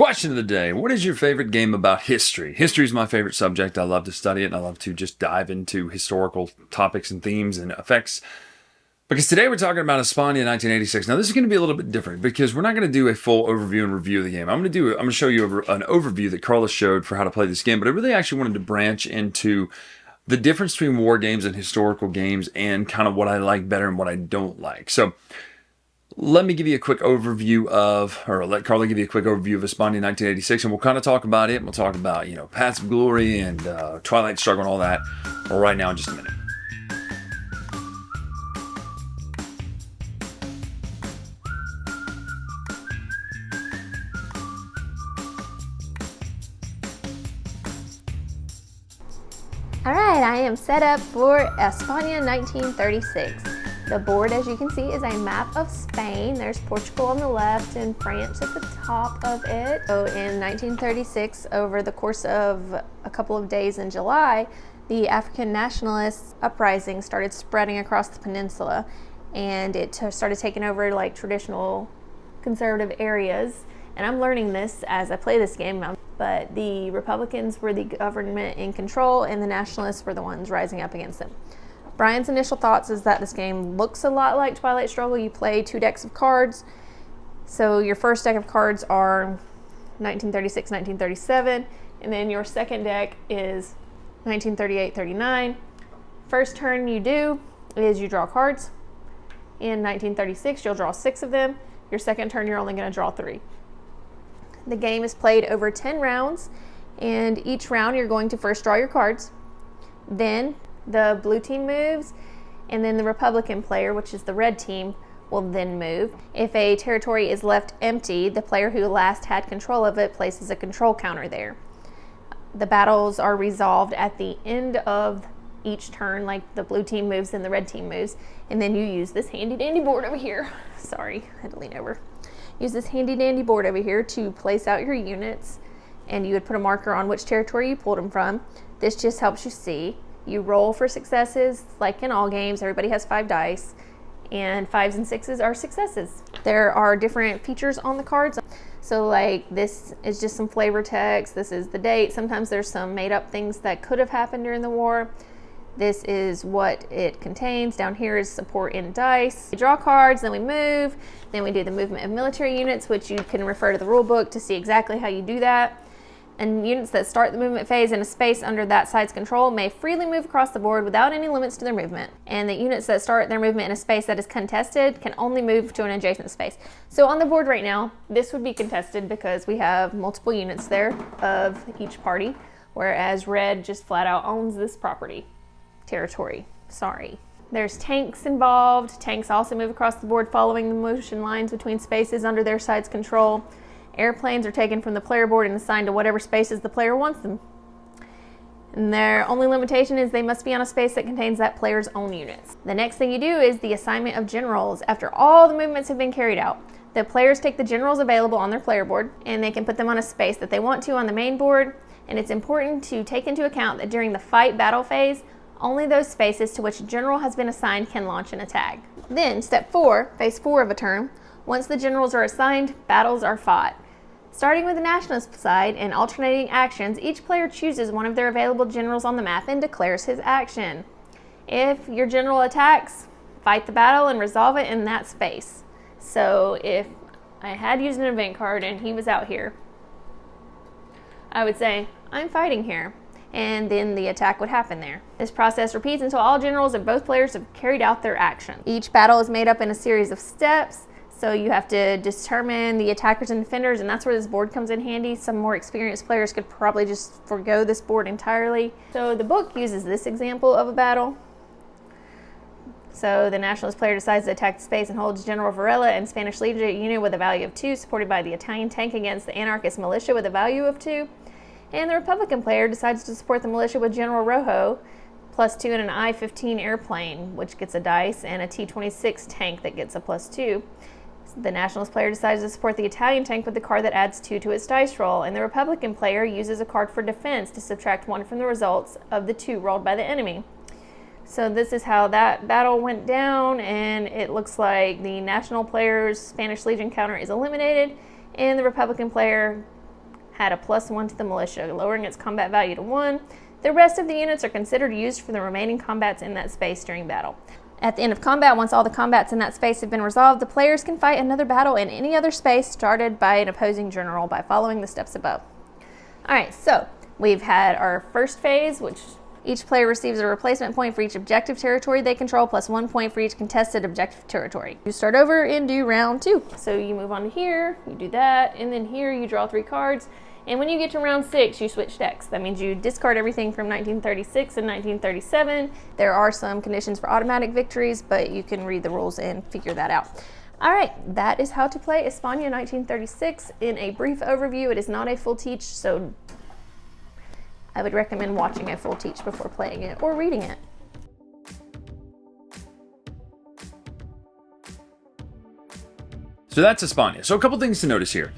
Question of the day. What is your favorite game about history? History is my favorite subject. I love to study it and I love to just dive into historical topics and themes and effects. Because today we're talking about Espana in 1986. Now this is going to be a little bit different because we're not going to do a full overview and review of the game. I'm going to show you an overview that Carlos showed for how to play this game, but I really actually wanted to branch into the difference between war games and historical games and kind of what I like better and what I don't like. So let me give you a quick overview or let Carla give you a quick overview of Espana in 1986, and we'll kind of talk about it. We'll talk about, Paths of Glory and Twilight Struggle and all that right now in just a minute. Alright, I am set up for Espana 1936. The board, as you can see, is a map of Spain. There's Portugal on the left and France at the top of it. So in 1936, over the course of a couple of days in July, the African nationalist uprising started spreading across the peninsula, and it started taking over like traditional conservative areas. And I'm learning this as I play this game, but the Republicans were the government in control and the nationalists were the ones rising up against them. Bryan's initial thoughts is that this game looks a lot like Twilight Struggle. You play 2 decks of cards. So your first deck of cards are 1936, 1937, and then your second deck is 1938, 39. First turn you do is you draw cards. In 1936, you'll draw 6 of them. Your second turn, you're only going to draw 3. The game is played over 10 rounds, and each round you're going to first draw your cards. Then the blue team moves, and then the Republican player, which is the red team, will then move. If a territory is left empty, the player who last had control of it places a control counter there. The battles are resolved at the end of each turn, like the blue team moves and the red team moves, and then you use this handy dandy board over here. Sorry, I had to lean over. Use this handy dandy board over here to place out your units, and you would put a marker on which territory you pulled them from. This just helps you see. You roll for successes, like in all games. Everybody has 5 dice, and 5s and 6s are successes. There are different features on the cards. So like this is just some flavor text. This is the date. Sometimes there's some made up things that could have happened during the war. This is what it contains. Down here is support in dice. We draw cards, then we move. Then we do the movement of military units, which you can refer to the rule book to see exactly how you do that. And units that start the movement phase in a space under that side's control may freely move across the board without any limits to their movement. And the units that start their movement in a space that is contested can only move to an adjacent space. So on the board right now, this would be contested because we have multiple units there of each party, whereas red just flat out owns this territory. Sorry. There's tanks involved. Tanks also move across the board following the motion lines between spaces under their side's control. Airplanes are taken from the player board and assigned to whatever spaces the player wants them. And their only limitation is they must be on a space that contains that player's own units. The next thing you do is the assignment of generals. After all the movements have been carried out, the players take the generals available on their player board and they can put them on a space that they want to on the main board. And it's important to take into account that during the fight battle phase, only those spaces to which a general has been assigned can launch an attack. Then, step 4, phase 4 of a turn, once the generals are assigned, battles are fought. Starting with the nationalist side and alternating actions, each player chooses one of their available generals on the map and declares his action. If your general attacks, fight the battle and resolve it in that space. So if I had used an event card and he was out here, I would say, I'm fighting here. And then the attack would happen there. This process repeats until all generals of both players have carried out their action. Each battle is made up in a series of steps, so you have to determine the attackers and defenders, and that's where this board comes in handy. Some more experienced players could probably just forgo this board entirely. So the book uses this example of a battle. So the nationalist player decides to attack the space and holds General Varela and Spanish Legion unit with a value of 2, supported by the Italian tank against the anarchist militia with a value of 2. And the Republican player decides to support the militia with General Rojo, +2 and an I-15 airplane, which gets a dice, and a T-26 tank that gets a +2. The nationalist player decides to support the Italian tank with the card that adds 2 to its dice roll, and the Republican player uses a card for defense to subtract 1 from the results of the 2 rolled by the enemy. So this is how that battle went down, and it looks like the national player's Spanish Legion counter is eliminated, and the Republican player had a +1 to the militia, lowering its combat value to 1. The rest of the units are considered used for the remaining combats in that space during battle. At the end of combat, once all the combats in that space have been resolved, the players can fight another battle in any other space started by an opposing general by following the steps above. Alright, so we've had our first phase, which each player receives a replacement point for each objective territory they control, plus 1 point for each contested objective territory. You start over and do round 2. So you move on to here, you do that, and then here you draw 3 cards. And when you get to round 6, you switch decks. That means you discard everything from 1936 and 1937. There are some conditions for automatic victories, but you can read the rules and figure that out. All right, that is how to play Espana 1936 in a brief overview. It is not a full teach, so I would recommend watching a full teach before playing it or reading it. So that's Espana. So a couple things to notice here.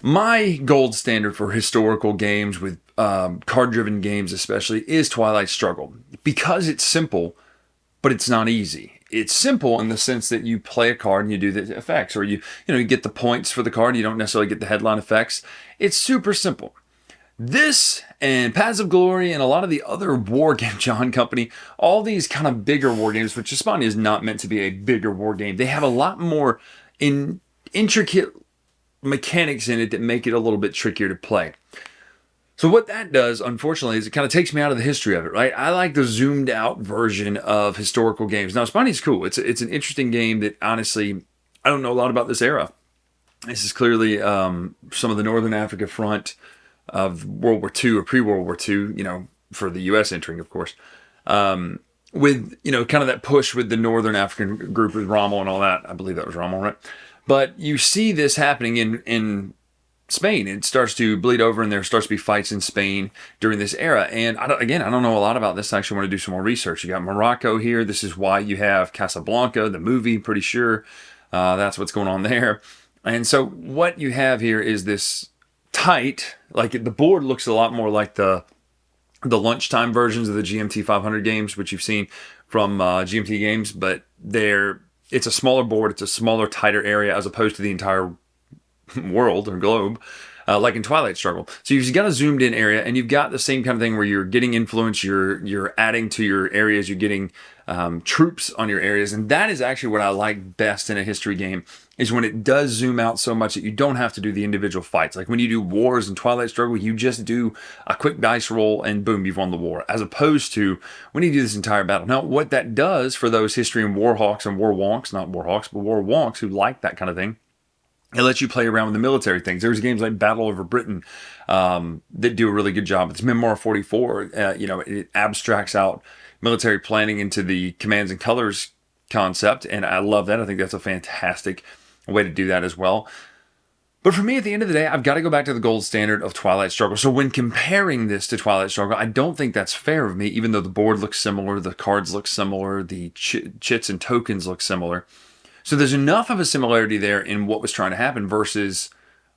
My gold standard for historical games with card-driven games especially is Twilight Struggle, because it's simple, but it's not easy. It's simple in the sense that you play a card and you do the effects, or you get the points for the card. You don't necessarily get the headline effects. It's super simple. This and Paths of Glory and a lot of the other war game, John Company, all these kind of bigger war games, which Espana is not meant to be a bigger war game. They have a lot more intricate mechanics in it that make it a little bit trickier to play. So what that does, unfortunately, is it kind of takes me out of the history of it, right? I like the zoomed out version of historical games. Now, Espana is cool. It's an interesting game that, honestly, I don't know a lot about this era. This is clearly some of the Northern Africa front of World War II or pre-World War II, for the U.S. entering, of course. With, kind of that push with the Northern African group with Rommel and all that. I believe that was Rommel, right? But you see this happening in Spain. It starts to bleed over, and there starts to be fights in Spain during this era. And I don't know a lot about this. I actually want to do some more research. You got Morocco here. This is why you have Casablanca, the movie, pretty sure. That's what's going on there. And so what you have here is this tight, like the board looks a lot more like the lunchtime versions of the GMT 500 games, which you've seen from GMT games, but it's a smaller board, it's a smaller, tighter area as opposed to the entire world or globe, like in Twilight Struggle. So you've got a zoomed in area, and you've got the same kind of thing where you're getting influence, you're adding to your areas, you're getting troops on your areas, and that is actually what I like best in a history game, is when it does zoom out so much that you don't have to do the individual fights. Like when you do wars in Twilight Struggle, you just do a quick dice roll and boom, you've won the war. As opposed to when you do this entire battle. Now, what that does for those history and war hawks and war wonks, not war hawks, but war wonks who like that kind of thing, it lets you play around with the military things. There's games like Battle Over Britain that do a really good job. It's Memoir 44. It abstracts out military planning into the commands and colors concept, and I love that. I think that's a fantastic way to do that as well. But for me, at the end of the day, I've got to go back to the gold standard of Twilight Struggle. So when comparing this to Twilight Struggle, I don't think that's fair of me, even though the board looks similar, the cards look similar, the chits and tokens look similar. So there's enough of a similarity there in what was trying to happen versus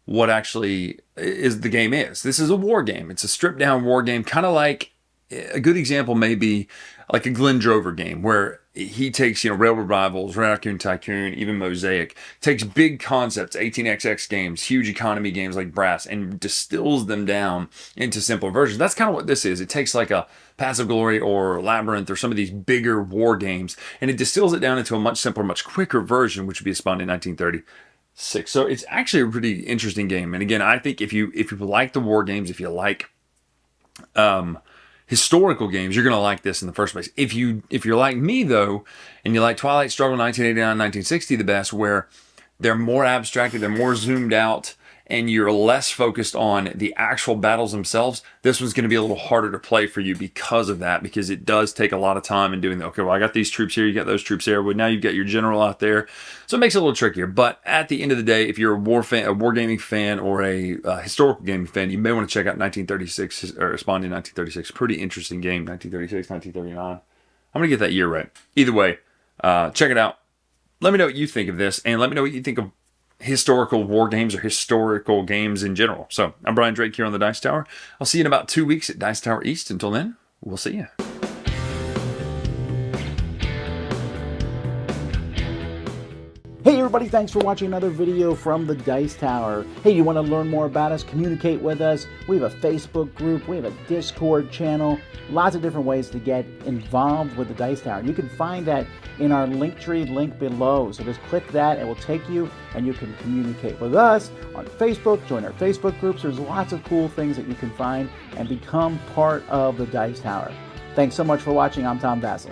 what actually is the game is. This is a war game. It's a stripped down war game, kind of like a good example may be like a Glenn Drover game where he takes, Railroad Rivals, Raccoon Tycoon, even Mosaic, takes big concepts, 18xx games, huge economy games like Brass, and distills them down into simpler versions. That's kind of what this is. It takes like a Paths of Glory or Labyrinth or some of these bigger war games, and it distills it down into a much simpler, much quicker version, which would be Espana in 1936. So it's actually a pretty interesting game. And again, I think if you like the war games, if you like historical games, you're going to like this in the first place. If you're like me, though, and you like Twilight Struggle 1989, 1960 the best, where they're more abstracted, they're more zoomed out, and you're less focused on the actual battles themselves, this one's going to be a little harder to play for you because of that, because it does take a lot of time in doing that. Okay, well, I got these troops here, you got those troops here, well, now you've got your general out there. So it makes it a little trickier. But at the end of the day, if you're a wargaming fan, or a historical gaming fan, you may want to check out 1936, or Espana in 1936. Pretty interesting game, 1936, 1939. I'm going to get that year right. Either way, check it out. Let me know what you think of this, and let me know what you think of historical war games or historical games in general. So I'm Bryan Drake here on the Dice Tower. I'll see you in about 2 weeks at Dice Tower East. Until then, we'll see you. Hey everybody, thanks for watching another video from the Dice Tower. Hey, you want to learn more about us, communicate with us? We have a Facebook group, we have a Discord channel, lots of different ways to get involved with the Dice Tower. You can find that in our Linktree link below. So just click that, it will take you and you can communicate with us on Facebook, join our Facebook groups. There's lots of cool things that you can find and become part of the Dice Tower. Thanks so much for watching. I'm Tom Basil.